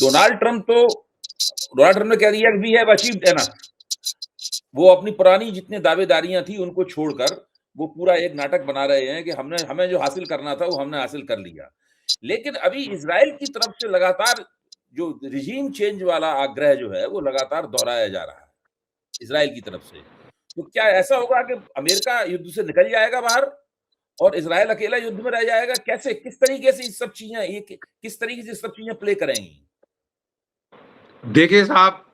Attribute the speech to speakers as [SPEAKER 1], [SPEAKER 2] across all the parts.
[SPEAKER 1] Donald Trump ने कह दिया कि वी हैव अचीव्ड एनफ। वो अपनी पुरानी जितनी दावेदारियां थी उनको छोड़कर वो पूरा एक नाटक बना रहे हैं कि हमें जो हासिल करना था वो हमने हासिल कर लिया। लेकिन अभी इजराइल की तरफ से लगातार जो रिजीम चेंज वाला आग्रह जो है वो लगातार दोहराया जा रहा है इजराइल की तरफ से। तो क्या ऐसा होगा कि अमेरिका युद्ध से निकल जाएगा बाहर और इजराइल अकेला युद्ध में रह जाएगा? कैसे, किस तरीके से सब चीजें ये किस तरीके से सब चीजें प्ले करेंगी?
[SPEAKER 2] देखिए साहब,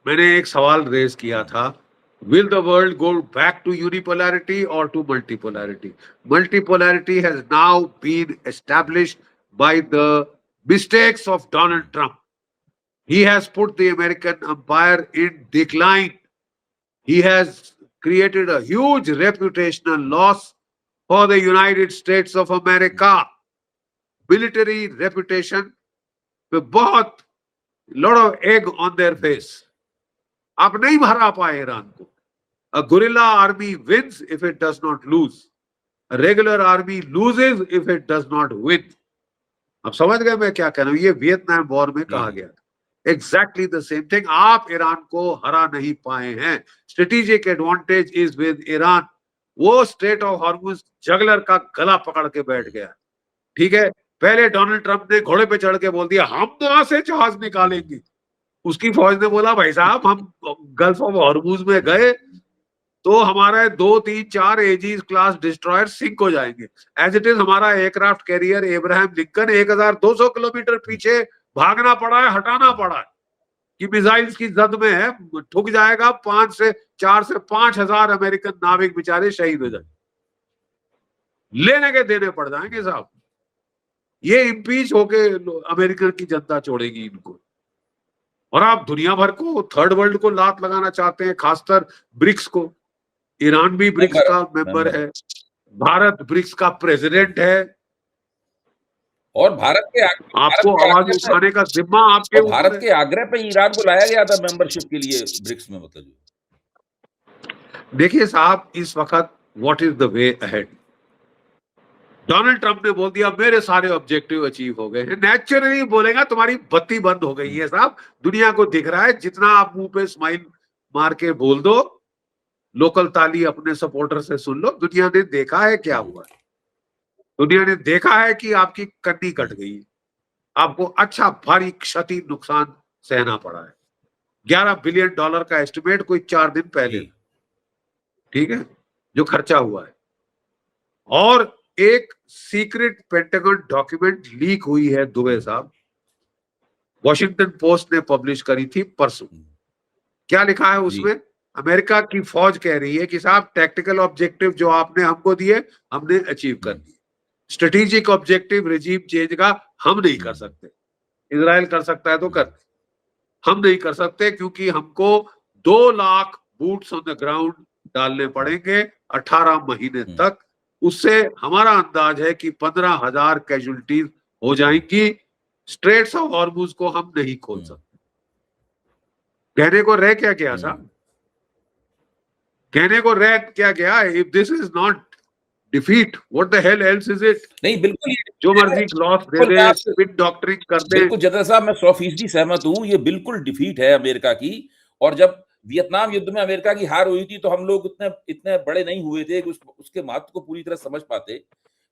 [SPEAKER 2] मैंने एक सवाल रेज किया था, will the world go back to unipolarity or to multipolarity? Multipolarity has now been established by the mistakes of Donald Trump. He has put the American empire in decline. He has created a huge reputational loss for the United States of America. Military reputation पे बहुत lot of egg on their face. आप नहीं हरा पाए Iran को. A guerrilla army wins if it does not lose. A regular army loses if it does not win. आप समझ गए मैं क्या कह रहा हूं? ये वियतनाम वॉर में कहा गया था. Exactly the same thing. आप ईरान को हरा नहीं पाए हैं. Strategic advantage is with Iran. वो स्ट्रेट ऑफ हॉर्मुज जगलर का गला पकड़ के बैठ गया. ठीक है, पहले डोनाल्ड ट्रंप ने घोड़े पे चढ़ के बोल दिया हम वहां से जहाज निकालेंगे. उसकी फौज ने बोला भाई साहब हम गल्फ ऑफ हॉर्मुज में गए तो हमारे 2, 3, 4 एजीज क्लास डिस्ट्रॉयर सिंक हो जाएंगे. एज इट इज हमारा aircraft carrier Abraham Lincoln 1200 kilometre पीछे भागना पड़ा है, हटाना पड़ा है कि मिसाइल्स की जद में है, ठुक जाएगा. 4 से 5 हजार अमेरिकन नाविक बेचारे शहीद हो जाएंगे, लेने के देने पड़ जाएंगे साहब. ये इम्पीच होके अमेरिकन की जनता छोड़ेगी इनको. और आप दुनिया भर को, थर्ड वर्ल्ड को लात लगाना चाहते हैं, खासकर ब्रिक्स को. ईरान भी ब्रिक्स का मेंबर है, भारत ब्रिक्स का प्रेसिडेंट है.
[SPEAKER 1] और भारत
[SPEAKER 2] आपको आवाज उठाने का जिम्मा आपके ऊपर.
[SPEAKER 1] भारत के आग्रह पे ईरान को लाया गया था मेंबरशिप के लिए ब्रिक्स में. मतलब
[SPEAKER 2] देखिए साहब, इस वक्त what is the way ahead. Donald Trump ने बोल दिया मेरे सारे ऑब्जेक्टिव अचीव हो गए हैं. नेचुरली बोलेगा तुम्हारी बत्ती बंद हो गई है साहब. दुनिया को दिख रहा है. जितना आप मुंह पे स्माइल मार के बोल दो, लोकल ताली अपने सपोर्टर से सुन लो, दुनिया ने देखा है क्या हुआ है. दुनिया ने देखा है कि आपकी कन्नी कट गई, आपको अच्छा भारी क्षति नुकसान सहना पड़ा है. $11 बिलियन का एस्टिमेट कोई 4 दिन पहले, ठीक है, जो खर्चा हुआ है. और एक सीक्रेट पेंटागन डॉक्यूमेंट लीक हुई है दुबे साहब, वॉशिंगटन पोस्ट ने पब्लिश करी थी परसों. क्या लिखा है उसमें? अमेरिका की फौज कह रही है कि साहब टैक्टिकल ऑब्जेक्टिव जो आपने हमको दिए हमने अचीव कर दिए. स्ट्रेटेजिक ऑब्जेक्टिव रिजीम चेंज का हम नहीं कर सकते. इजराइल कर सकता है तो कर, हम नहीं कर सकते क्योंकि हमको 2 lakh boots on the ground डालने पड़ेंगे 18 महीने तक. उससे हमारा अंदाज है कि 15,000 कैजुअलिटीज हो जाएंगी. स्ट्रेट्स ऑफ हॉर्मुज को हम नहीं खोल सकते. कहने को रह क्या गया साहब? कहने को रह क्या गया? If this is not defeat, what the hell else is it?
[SPEAKER 1] नहीं, बिल्कुल
[SPEAKER 2] जो मर्जी लॉस दे दे, स्पिन डॉक्टरिंग कर दे.
[SPEAKER 1] बिल्कुल जनरल साहब, मैं 100% सहमत हूं. ये बिल्कुल डिफीट है अमेरिका की. और जब वियतनाम युद्ध में अमेरिका की हार हुई थी तो हम लोग इतने बड़े नहीं हुए थे कि उसके महत्व को पूरी तरह समझ पाते.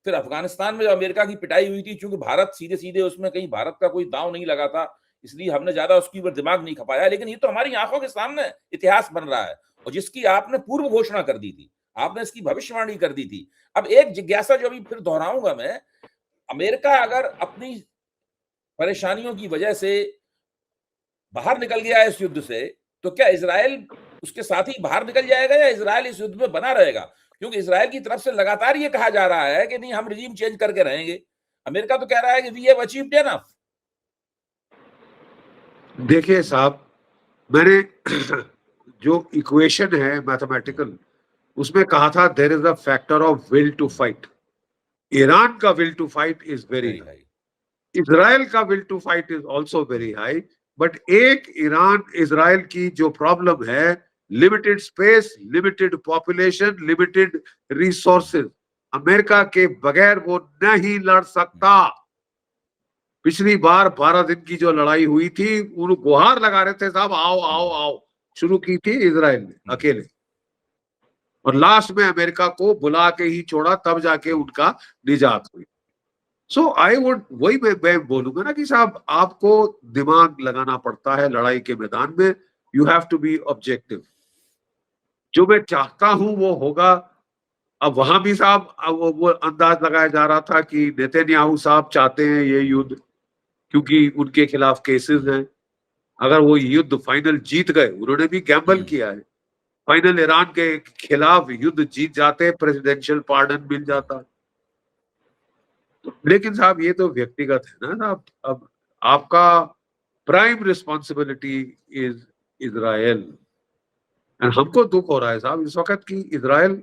[SPEAKER 1] फिर अफगानिस्तान में जब अमेरिका की पिटाई हुई थी, चूंकि भारत सीधे सीधे उसमें कहीं भारत का कोई दांव नहीं लगा था, इसलिए हमने ज्यादा उसके ऊपर दिमाग नहीं खपाया. लेकिन ये तो हमारी आंखों के सामने इतिहास बन रहा है और जिसकी आपने पूर्व घोषणा कर दी थी, आपने इसकी भविष्यवाणी कर दी थी. अब एक जिज्ञासा जो अभी फिर दोहराऊंगा मैं, अमेरिका अगर अपनी परेशानियों की वजह से बाहर निकल गया इस युद्ध से, तो क्या इजराइल उसके साथ ही बाहर निकल जाएगा या इजराइल इस युद्ध में बना रहेगा? क्योंकि इजराइल की तरफ से लगातार ये कहा जा रहा है कि नहीं, हम रिजीम चेंज करके रहेंगे. अमेरिका तो कह रहा है कि वी हैव अचीव्ड एनफ.
[SPEAKER 2] देखिए साहब, मैंने जो इक्वेशन है मैथमेटिकल, उसमें कहा था there is a factor of will to fight. Iran का will to fight is very high, Israel का will to fight is also very high. But एक ईरान इजराइल की जो प्रॉब्लम है, limited space, limited population, limited resources. America के बगैर वो नहीं लड़ सकता. पिछली बार 12 दिन की जो लड़ाई हुई थी, उन गुहार लगा रहे थे साहब, आओ आओ आओ, शुरू की थी इजराइल ने अकेले, और लास्ट में अमेरिका को बुला के ही छोड़ा, तब जाके उनका निजात हुई। सो आई वुड, वही मैं बोलूंगा ना कि साहब आपको दिमाग लगाना पड़ता है लड़ाई के मैदान में। You have to be objective. जो मैं चाहता हूं वो होगा। अब वहां भी साहब वो अंदाज लगाया जा रहा था कि नेतन्याहू साहब चाहते हैं ये युद्ध, क्योंकि उनके खिलाफ केसेस हैं। अगर वो युद्ध फाइनल जीत गए, उन्होंने भी गैम्बल किया है, फाइनल ईरान के खिलाफ युद्ध जीत जाते, प्रेसिडेंशियल पार्डन मिल जाता। लेकिन साहब ये तो व्यक्तिगत है ना साहब। अब आपका प्राइम रिस्पॉन्सिबिलिटी इज इजराइल। हमको दुख हो रहा है साहब इस वक्त कि इजराइल,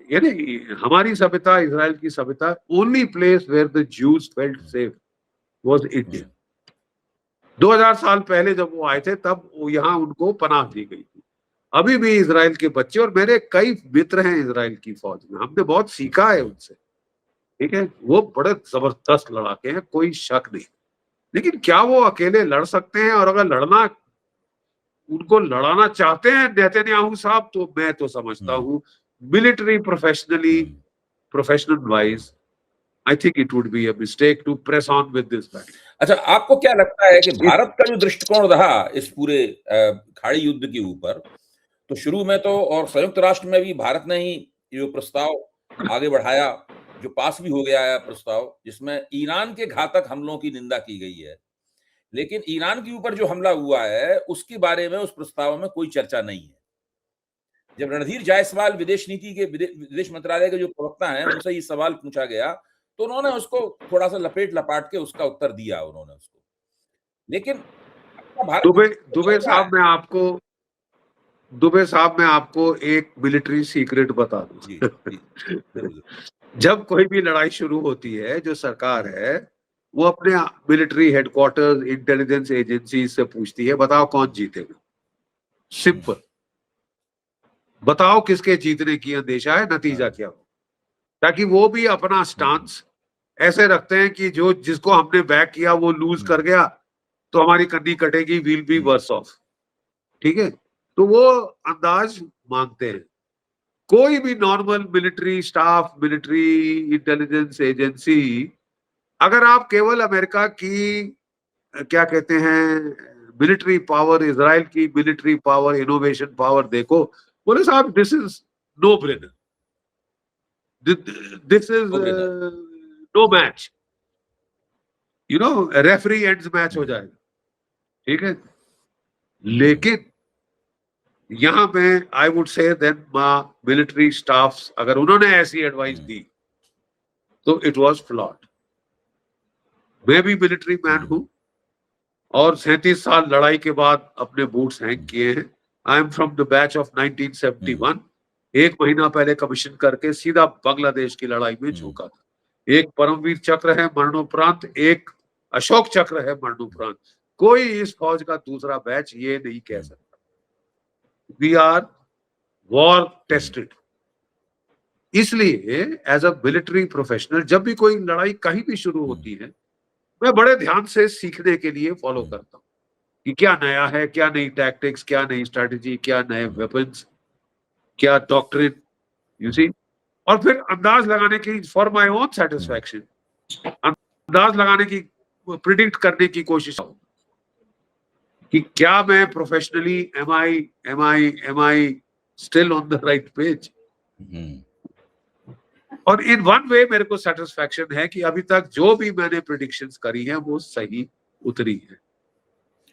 [SPEAKER 2] यानी हमारी सभ्यता, इजराइल की सभ्यता, only place where the Jews felt safe was India. 2000 साल पहले जब वो आए थे तब यहाँ उनको पनाह दी गई थी। अभी भी इजराइल के बच्चे, और मेरे कई मित्र हैं इजराइल की फौज में, हमने बहुत सीखा है उनसे, ठीक है, वो बड़े जबरदस्त लड़ाके हैं, कोई शक नहीं। लेकिन क्या वो अकेले लड़ सकते हैं? और अगर लड़ना, उनको लड़ाना चाहते हैं नेतन्याहू साहब, तो मैं तो समझता हूँ military professional wise, I think it would be a mistake to press on with this battle.
[SPEAKER 1] अच्छा, आपको क्या लगता है कि भारत का जो दृष्टिकोण रहा इस पूरे खाड़ी युद्ध के ऊपर, तो शुरू में तो और संयुक्त राष्ट्र में भी भारत ने ही ये प्रस्ताव आगे बढ़ाया, जो पास भी हो गया है प्रस्ताव, जिसमें ईरान के घातक हमलों की निंदा की गई है। लेकिन ईरान के ऊपर जो हमला हुआ है, उसके बारे में उस प्रस्ताव में कोई चर्चा नहीं है। जब रणधीर जायसवाल विदेश नीति के विदेश मंत्रालय के जो प्रवक्ता हैं, उनसे ये सवाल पूछा गया, तो उन्होंने उसको थोड़ा-सा लपेट-लपाट के उसका उत्तर दिया उन्होंने उसको। लेकिन अपना भारत
[SPEAKER 2] दुबे साहब, मैं आपको एक मिलिट्री सीक्रेट बता
[SPEAKER 1] जी,
[SPEAKER 2] दूं।
[SPEAKER 1] जी, ज़रूर।
[SPEAKER 2] जब कोई भी लड़ाई शुरू होती है, जो सरकार है वो अपने मिलिट्री हेडक्वार्टर्स, इंटेलिजेंस एजेंसी से पूछती है, बताओ कौन जीतेगा। सिंपल, बताओ किसके जीतने की अंदेशा है, नतीजा क्या हो, ताकि वो भी अपना स्टांस ऐसे रखते हैं कि जो जिसको हमने बैक किया वो लूज कर गया तो हमारी कन्नी कटेगी, विल बी वर्स ऑफ। ठीक है, तो वो अंदाज मांगते हैं। कोई भी normal military staff, military intelligence agency, अगर आप केवल अमेरिका की क्या कहते हैं मिलिट्री पावर, इजराइल की मिलिट्री पावर, इनोवेशन पावर देखो, बोले साहब this is no brainer, this is no match, you know, referee ends match हो जाएगा। ठीक है, लेकिन यहां पे I would say then military staff, अगर उन्होंने ऐसी एडवाइस दी तो इट वाज फ्लॉड। मैं भी मिलिट्री मैन हूं और 37 साल लड़ाई के बाद अपने बूट्स हैंग किए हैं। I am from the batch of 1971। एक महीना पहले कमीशन करके सीधा बांग्लादेश की लड़ाई में झोंका था। एक परमवीर चक्र है मरणोपरांत, एक अशोक चक्र है मरणोपरांत। कोई इस फौज का दूसरा बैच ये नहीं कह सकता। We are war tested. इसलिए एज अ मिलिट्री प्रोफेशनल जब भी कोई लड़ाई कहीं भी शुरू होती है, मैं बड़े ध्यान से सीखने के लिए फॉलो करता हूँ कि क्या नया है, क्या नई टैक्टिक्स, क्या नई स्ट्रेटेजी, क्या नए वेपन्स, क्या डॉक्ट्रिन, यू सी। और फिर अंदाज लगाने की, फॉर माय ओन सेटिस्फैक्शन, अंदाज लगाने की, प्रिडिक्ट करने की कोशिश कि क्या मैं professionally am I still on the right page. और इन वन वे मेरे को सेटिस्फैक्शन है कि अभी तक जो भी मैंने प्रिडिक्शंस करी हैं वो सही उतरी है।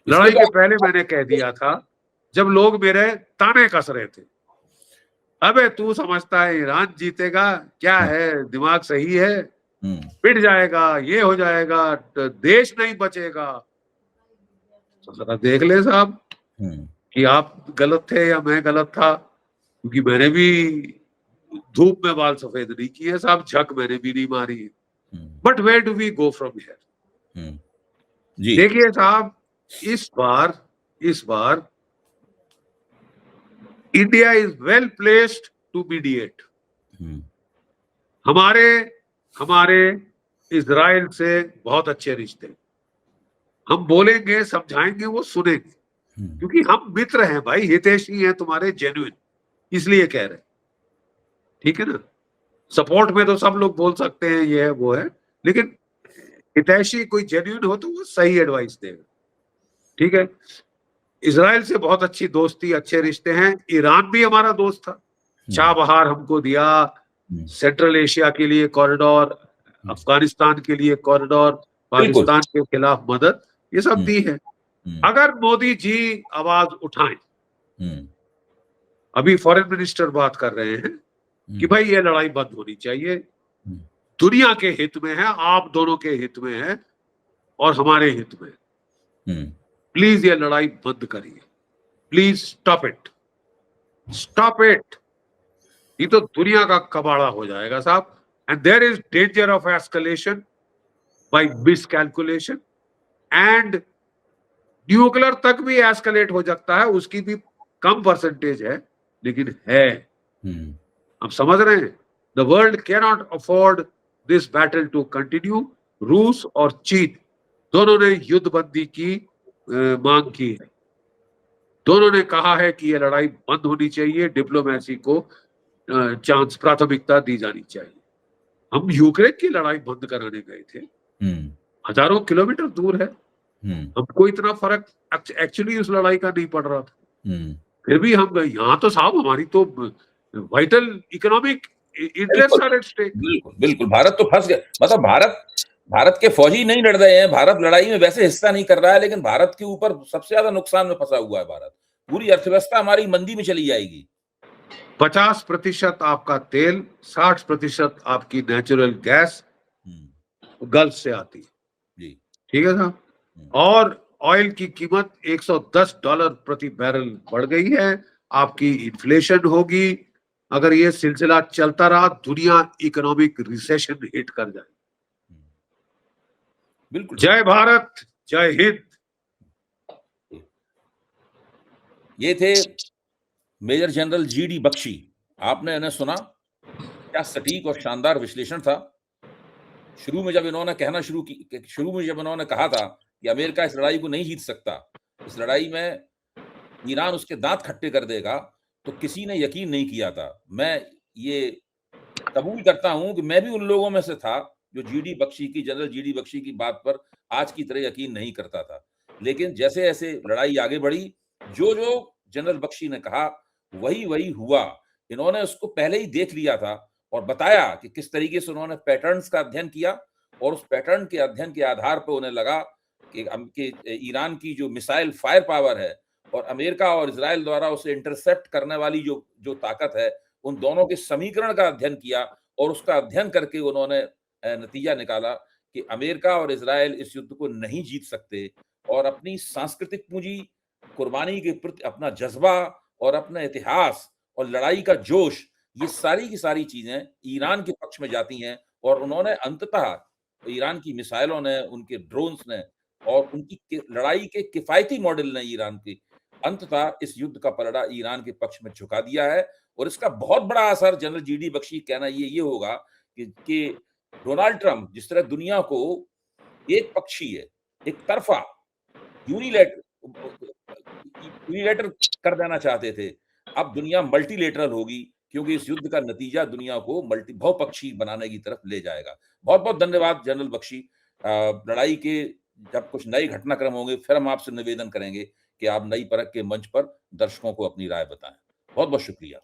[SPEAKER 2] लड़ाई के पहले मैंने कह दिया था, जब लोग मेरे ताने कस रहे थे, अबे तू समझता है ईरान जीतेगा, क्या है दिमाग सही है, पिट जाएगा, ये हो जाएगा, तो देश नहीं बचेगा। तो जरा देख ले साहब कि आप गलत थे या मैं गलत था, क्योंकि मैंने भी धूप में बाल सफेद नहीं किए साहब, झक मैंने भी नहीं मारी। But where do we go from here? देखिए साहब, इस बार India is well placed to mediate. हमारे इजराइल से बहुत अच्छे रिश्ते। हम बोलेंगे, समझाएंगे, वो सुनेंगे, क्योंकि हम मित्र हैं भाई, हितैषी हैं तुम्हारे, जेन्युइन, इसलिए कह रहे हैं। ठीक है ना? सपोर्ट में तो सब लोग बोल सकते हैं ये है वो है, लेकिन हितैषी कोई जेन्युइन हो तो वो सही एडवाइस देगा। ठीक है? इजराइल से बहुत अच्छी दोस्ती, अच्छे रिश्ते हैं। ईरान भी हमारा दोस्त था, चाबहार हमको दिया, सेंट्रल एशिया के लिए कॉरिडोर, अफगानिस्तान के लिए कॉरिडोर,
[SPEAKER 1] बिल्कुल।
[SPEAKER 2] पाकिस्तान के खिलाफ मदद, ये सब दी है। अगर मोदी जी आवाज उठाएं, अभी फॉरेन मिनिस्टर बात कर रहे हैं कि भाई ये लड़ाई बंद होनी चाहिए, दुनिया के हित में है, आप दोनों के हित में है और हमारे हित में है, प्लीज ये लड़ाई बंद करिए, please stop it, stop it. ये तो दुनिया का कबाड़ा हो जाएगा साहब। And there is danger of escalation by miscalculation, and nuclear तक भी एस्केलेट हो सकता है, उसकी भी कम परसेंटेज है, लेकिन है। आप समझ रहे हैं? The world cannot afford this battle to continue. रूस और चीन दोनों ने युद्ध बंदी की मांग की है, दोनों ने कहा है कि यह लड़ाई बंद होनी चाहिए, डिप्लोमेसी को चांस, प्राथमिकता दी जानी चाहिए। हम यूक्रेन की लड़ाई बंद कराने गए थे, हजारों किलोमीटर दूर है, हमको इतना फर्क एक्चुअली उस लड़ाई का नहीं पड़ रहा था, फिर भी हम गए। यहाँ तो साहब हमारी तो vital economic interest are at stake.
[SPEAKER 1] बिल्कुल बिल्कुल, भारत तो फंस गया। मतलब भारत के फौजी नहीं लड़ रहे हैं, भारत लड़ाई में वैसे हिस्सा नहीं कर रहा है, लेकिन भारत के ऊपर सबसे ज्यादा नुकसान में फंसा हुआ है भारत। पूरी अर्थव्यवस्था हमारी मंदी में चली जाएगी।
[SPEAKER 2] 50% आपका तेल, 60% आपकी नेचुरल गैस गल्फ से आती है जी, ठीक है साहब। और ऑयल की कीमत $110 प्रति बैरल बढ़ गई है, आपकी इन्फ्लेशन होगी। अगर ये सिलसिला चलता रहा, दुनिया इकोनॉमिक रिसेशन हिट कर जाए।
[SPEAKER 1] बिल्कुल।
[SPEAKER 2] जय भारत, जय हिंद।
[SPEAKER 1] ये थे मेजर जनरल जीडी बख्शी। आपने इन्हें सुना, क्या सटीक और शानदार विश्लेषण था। शुरू में जब इन्होंने कहा था कि अमेरिका इस लड़ाई को नहीं जीत सकता, इस लड़ाई में ईरान उसके दांत खट्टे कर देगा, तो किसी ने यकीन नहीं किया था। मैं ये कबूल करता हूं कि मैं भी उन लोगों में से था जो जनरल जीडी बख्शी की बात पर आज की तरह यकीन नहीं करता था। लेकिन जैसे जैसे लड़ाई आगे बढ़ी, जो जो जनरल बख्शी ने कहा वही वही हुआ। इन्होंने उसको पहले ही देख लिया था और बताया कि किस तरीके से उन्होंने पैटर्न्स का अध्ययन किया, और उस पैटर्न के अध्ययन के आधार पर उन्हें लगा कि ईरान की जो मिसाइल फायर पावर है और अमेरिका और इजराइल द्वारा उसे इंटरसेप्ट करने वाली जो ताकत है, उन दोनों के समीकरण का अध्ययन किया, और उसका अध्ययन करके उन्होंने नतीजा निकाला कि अमेरिका और इजराइल इस युद्ध को नहीं जीत सकते, और अपनी सांस्कृतिक पूंजी, कुर्बानी के प्रति अपना जज्बा और अपना इतिहास और लड़ाई का जोश, ये सारी की सारी चीजें ईरान के पक्ष में जाती हैं। और उन्होंने अंततः ईरान की मिसाइलों ने, उनके ड्रोन्स ने और उनकी लड़ाई के किफायती मॉडल ने ईरान की अंततः इस युद्ध का पलड़ा ईरान के पक्ष में झुका दिया है। और इसका बहुत बड़ा असर जनरल जीडी बख्शी कहना ये होगा कि डोनाल्ड ट्रंप जिस तरह दुनिया को एक पक्षीय, एक तरफा, यूनिलेटर कर देना चाहते थे, अब दुनिया मल्टीलेटरल होगी, क्योंकि इस युद्ध का नतीजा दुनिया को बहुपक्षीय बनाने की तरफ ले जाएगा। बहुत बहुत धन्यवाद जनरल बख्शी। लड़ाई के जब कुछ नए घटनाक्रम होंगे, फिर हम आपसे निवेदन करेंगे कि आप नई परख के मंच पर दर्शकों को अपनी राय बताएं। बहुत बहुत शुक्रिया।